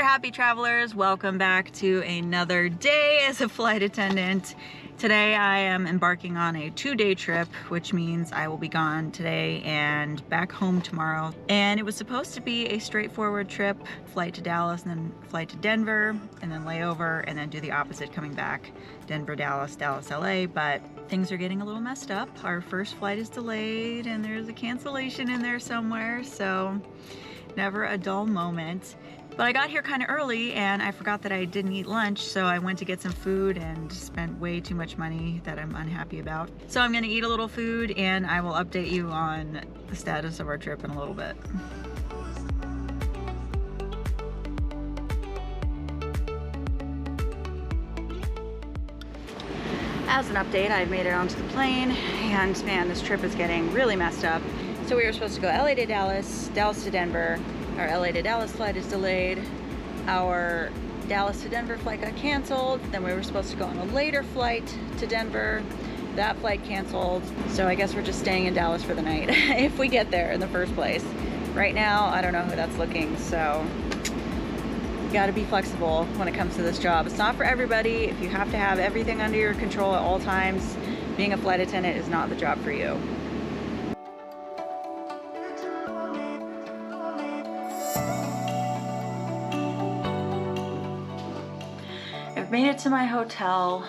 there, happy travelers. Welcome back to another day as a flight attendant. Today I am embarking on a 2-day trip, which means I will be gone today and back home tomorrow. And it was supposed to be a straightforward trip, flight to Dallas and then flight to Denver and then layover and then do the opposite coming back, Denver, Dallas, Dallas, LA, but things are getting a little messed up. Our first flight is delayed and there's a cancellation in there somewhere, so never a dull moment. But I got here kind of early and I forgot that I didn't eat lunch, so I went to get some food and spent way too much money that I'm unhappy about. So I'm gonna eat a little food and I will update you on the status of our trip in a little bit. As an update, I've made it onto the plane and man, this trip is getting really messed up. So we were supposed to go LA to Dallas, Dallas to Denver. Our LA to Dallas flight is delayed. Our Dallas to Denver flight got canceled. Then we were supposed to go on a later flight to Denver. That flight canceled. So I guess we're just staying in Dallas for the night if we get there in the first place. Right now, I don't know who that's looking, so you gotta be flexible when it comes to this job. It's not for everybody. If you have to have everything under your control at all times, being a flight attendant is not the job for you. I've made it to my hotel.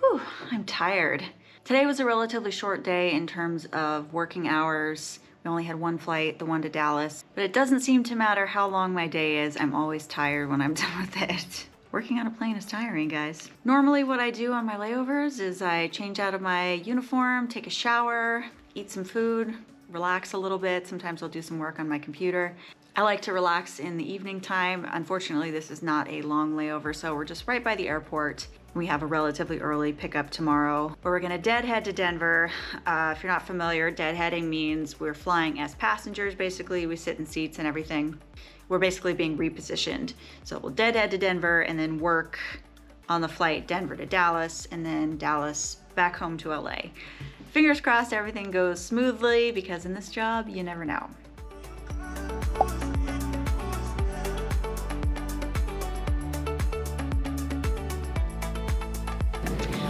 Whew, I'm tired. Today was a relatively short day in terms of working hours. We only had one flight, the one to Dallas, but it doesn't seem to matter how long my day is. I'm always tired when I'm done with it. Working on a plane is tiring, guys. Normally what I do on my layovers is I change out of my uniform, take a shower, eat some food, relax a little bit. Sometimes I'll do some work on my computer. I like to relax in the evening time. Unfortunately, this is not a long layover, so we're just right by the airport. We have a relatively early pickup tomorrow, but we're gonna deadhead to Denver. If you're not familiar, deadheading means we're flying as passengers, basically. We sit in seats and everything. We're basically being repositioned. So we'll deadhead to Denver and then work on the flight Denver to Dallas and then Dallas back home to LA. Fingers crossed everything goes smoothly, because in this job, you never know.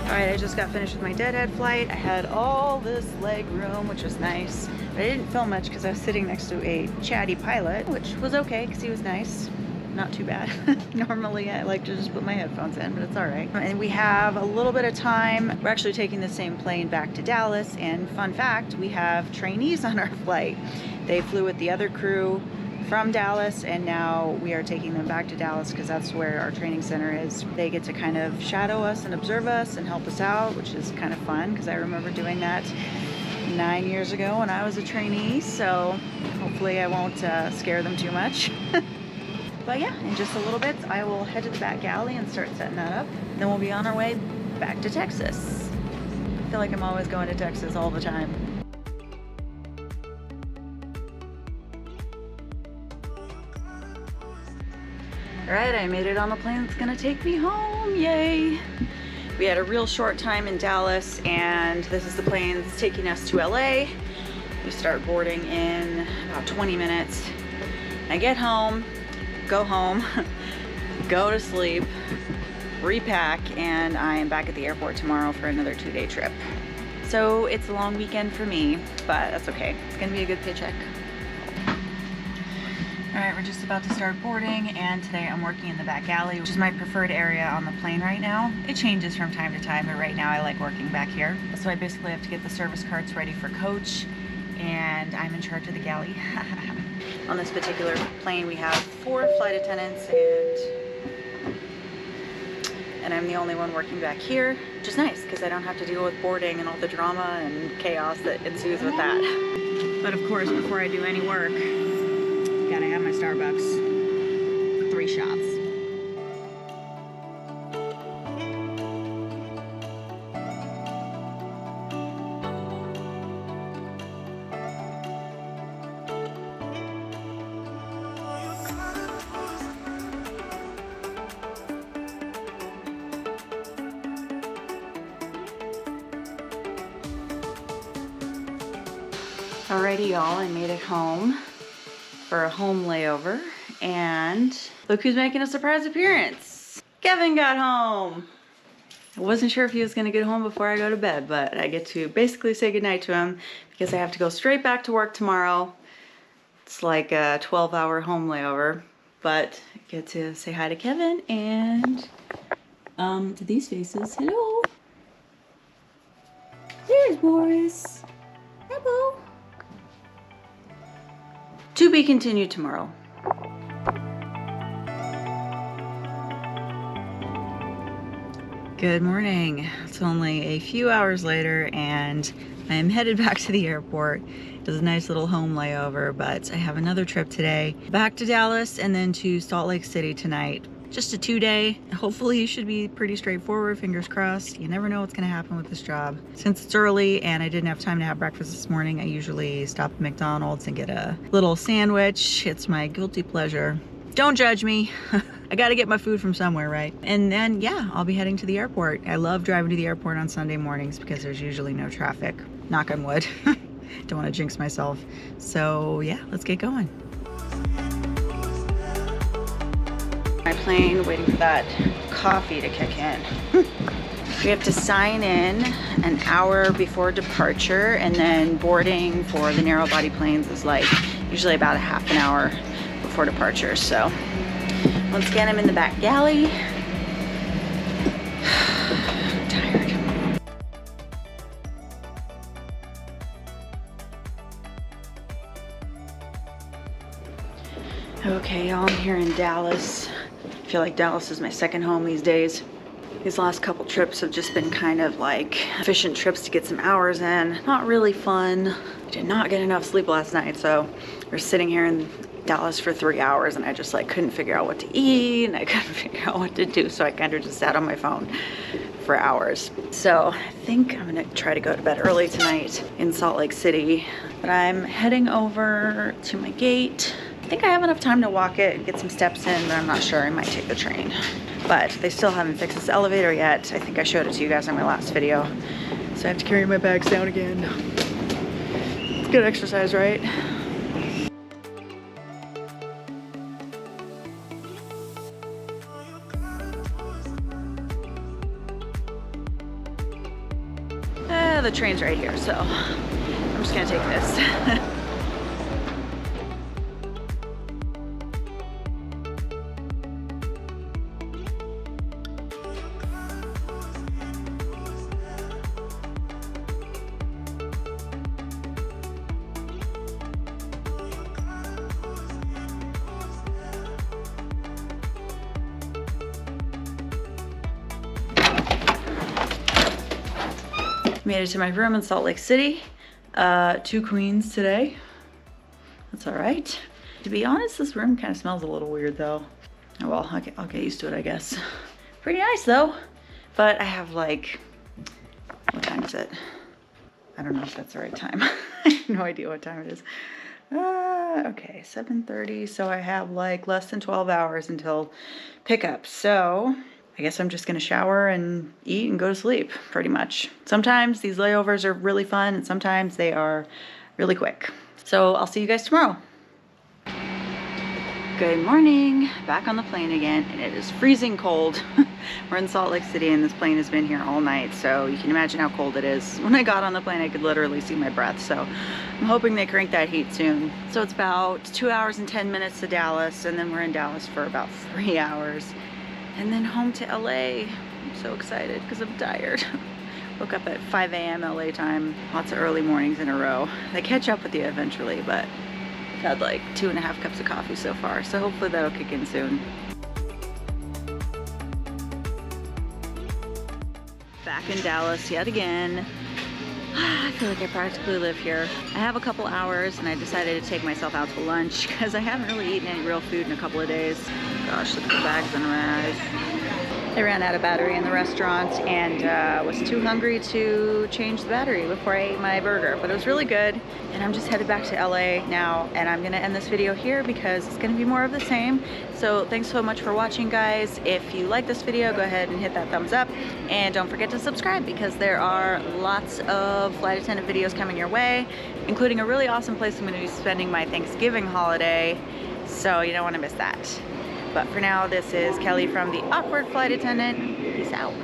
All right, I just got finished with my deadhead flight. I had all this leg room, which was nice. But I didn't film much because I was sitting next to a chatty pilot, which was okay because he was nice. Not too bad. Normally I like to just put my headphones in, but it's all right. And we have a little bit of time. We're actually taking the same plane back to Dallas, and fun fact, we have trainees on our flight. They flew with the other crew from Dallas, and now we are taking them back to Dallas because that's where our training center is. They get to kind of shadow us and observe us and help us out, which is kind of fun because I remember doing that 9 years ago when I was a trainee, so hopefully I won't scare them too much. But yeah, in just a little bit, I will head to the back alley and start setting that up. Then we'll be on our way back to Texas. I feel like I'm always going to Texas all the time. All right, I made it on the plane that's gonna take me home, yay. We had a real short time in Dallas, and this is the plane that's taking us to LA. We start boarding in about 20 minutes. I get home, go home, go to sleep, repack, and I am back at the airport tomorrow for another 2-day trip. So it's a long weekend for me, but that's okay. It's gonna be a good paycheck. All right, we're just about to start boarding, and today I'm working in the back alley, which is my preferred area on the plane right now. It changes from time to time, but right now I like working back here. So I basically have to get the service carts ready for coach, and I'm in charge of the galley. On this particular plane, we have 4 flight attendants, and I'm the only one working back here, which is nice because I don't have to deal with boarding and all the drama and chaos that ensues with that. But of course, before I do any work, gotta have my Starbucks. 3 shots. Alrighty y'all, I made it home for a home layover, and Look who's making a surprise appearance. Kevin got home. I wasn't sure if he was gonna get home before I go to bed, but I get to basically say goodnight to him because I have to go straight back to work tomorrow. It's like a 12-hour home layover, but I get to say hi to Kevin and to these faces. Hello. There's Boris. Hello. To be continued tomorrow. Good morning. It's only a few hours later and I am headed back to the airport. It was a nice little home layover, but I have another trip today. Back to Dallas and then to Salt Lake City tonight. Just a 2-day. Hopefully it should be pretty straightforward, fingers crossed. You never know what's gonna happen with this job. Since it's early and I didn't have time to have breakfast this morning, I usually stop at McDonald's and get a little sandwich. It's my guilty pleasure. Don't judge me. I gotta get my food from somewhere, right? And then, yeah, I'll be heading to the airport. I love driving to the airport on Sunday mornings because there's usually no traffic. Knock on wood. Don't want to jinx myself. So, yeah, let's get going. My plane, waiting for that coffee to kick in. We have to sign in an hour before departure, and then boarding for the narrow body planes is like usually about a half an hour before departure. So once again, I'm in the back galley. I'm tired. Okay, y'all, I'm here in Dallas. I feel like Dallas is my second home these days. These last couple trips have just been kind of like efficient trips to get some hours in. Not really fun. I did not get enough sleep last night, so we're sitting here in Dallas for 3 hours and I just like couldn't figure out what to eat and I couldn't figure out what to do, so I kind of just sat on my phone for hours. So I think I'm gonna try to go to bed early tonight in Salt Lake City, but I'm heading over to my gate. I think I have enough time to walk it and get some steps in, but I'm not sure. I might take the train. But they still haven't fixed this elevator yet. I think I showed it to you guys in my last video. So I have to carry my bags down again. It's good exercise, right? The train's right here, so I'm just gonna take this. Made it to my room in Salt Lake City. 2 queens today. That's all right. To be honest, this room kind of smells a little weird though. Oh well, I'll get used to it, I guess. Pretty nice though. But I have like, what time is it? I don't know if that's the right time. I have no idea what time it is. Okay, 7:30. So I have like less than 12 hours until pickup. So I guess I'm just gonna shower and eat and go to sleep, pretty much. Sometimes these layovers are really fun and sometimes they are really quick. So I'll see you guys tomorrow. Good morning, back on the plane again, and it is freezing cold. We're in Salt Lake City and this plane has been here all night, so you can imagine how cold it is. When I got on the plane, I could literally see my breath, so I'm hoping they crank that heat soon. So it's about 2 hours and 10 minutes to Dallas, and then we're in Dallas for about 3 hours. And then home to LA. I'm so excited because I'm tired. Woke up at 5 a.m. LA time. Lots of early mornings in a row. They catch up with you eventually, but I've had like 2.5 cups of coffee so far, so hopefully that'll kick in soon. Back in Dallas yet again. I feel like I practically live here. I have a couple hours and I decided to take myself out to lunch because I haven't really eaten any real food in a couple of days. Gosh, look at the bags under my eyes. I ran out of battery in the restaurant and was too hungry to change the battery before I ate my burger, but it was really good. And I'm just headed back to LA now, and I'm gonna end this video here because it's gonna be more of the same. So thanks so much for watching, guys. If you like this video, go ahead and hit that thumbs up, and don't forget to subscribe because there are lots of flight attendant videos coming your way, including a really awesome place I'm gonna be spending my Thanksgiving holiday, so you don't wanna miss that. But for now, this is Kelly from the Awkward Flight Attendant. Peace out.